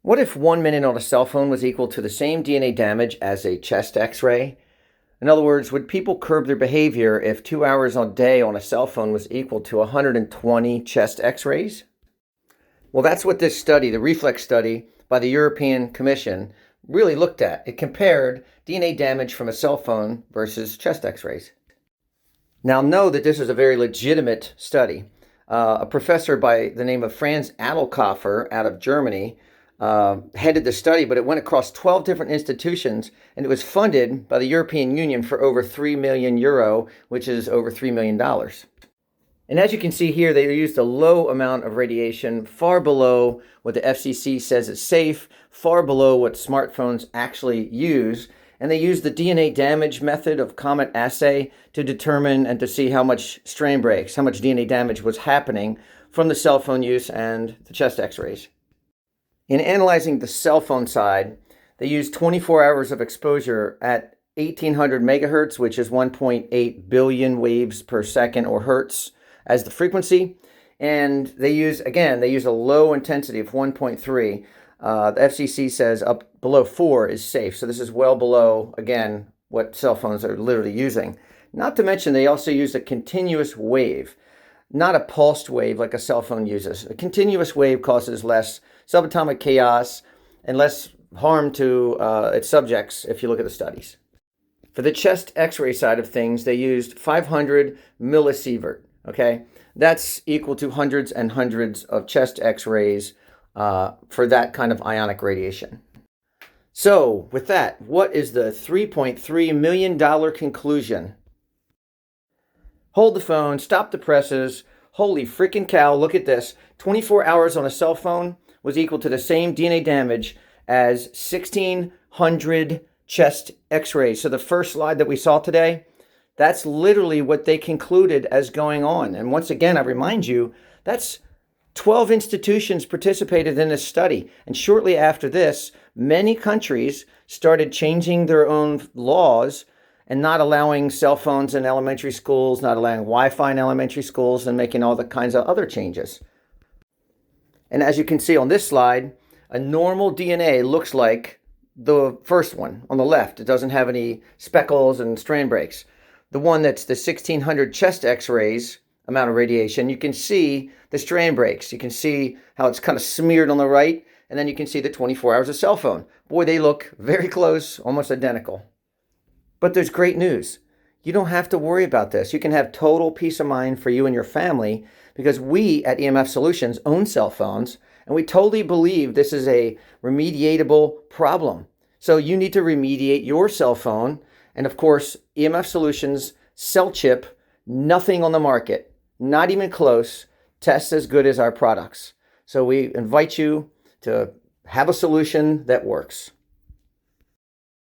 What if 1 minute on a cell phone was equal to the same DNA damage as a chest x-ray? In other words, would people curb their behavior if 2 hours a day on a cell phone was equal to 120 chest x-rays? Well, that's what this study, the Reflex study by the European Commission, really looked at. It compared DNA damage from a cell phone versus chest x-rays. Now, know that this is a very legitimate study. A professor by the name of Franz Adelkoffer out of Germany headed the study, but it went across 12 different institutions, and it was funded by the European Union for over 3 million euro, which is over $3 million. And as you can see here, they used a low amount of radiation, far below what the FCC says is safe, far below what smartphones actually use. And they used the DNA damage method of Comet assay to determine and to see how much strain breaks, how much DNA damage was happening from the cell phone use and the chest x-rays. In analyzing the cell phone side, they used 24 hours of exposure at 1800 megahertz, which is 1.8 billion waves per second or hertz as the frequency. And they use a low intensity of 1.3. The FCC says up below 4 is safe. So this is well below, again, what cell phones are literally using. Not to mention they also use a continuous wave, not a pulsed wave like a cell phone uses. A continuous wave causes less subatomic chaos and less harm to its subjects if you look at the studies. For the chest x-ray side of things, they used 500 millisievert, okay? That's equal to hundreds and hundreds of chest x-rays for that kind of ionic radiation. So with that, what is the $3.3 million conclusion? Hold the phone, stop the presses. Holy freaking cow, look at this. 24 hours on a cell phone was equal to the same DNA damage as 1,600 chest x-rays. So the first slide that we saw today, that's literally what they concluded as going on. And once again, I remind you, that's 12 institutions participated in this study. And shortly after this, many countries started changing their own laws and not allowing cell phones in elementary schools, not allowing Wi-Fi in elementary schools, and making all the kinds of other changes. And as you can see on this slide, a normal DNA looks like the first one on the left. It doesn't have any speckles and strand breaks. The one that's the 1,600 chest x-rays amount of radiation, you can see the strand breaks. You can see how it's kind of smeared on the right, and then you can see the 24 hours of cell phone. Boy, they look very close, almost identical. But there's great news. You don't have to worry about this. You can have total peace of mind for you and your family because we at EMF Solutions own cell phones, and we totally believe this is a remediatable problem. So you need to remediate your cell phone. And of course, EMF Solutions cell chip, nothing on the market, not even close, tests as good as our products. So we invite you to have a solution that works.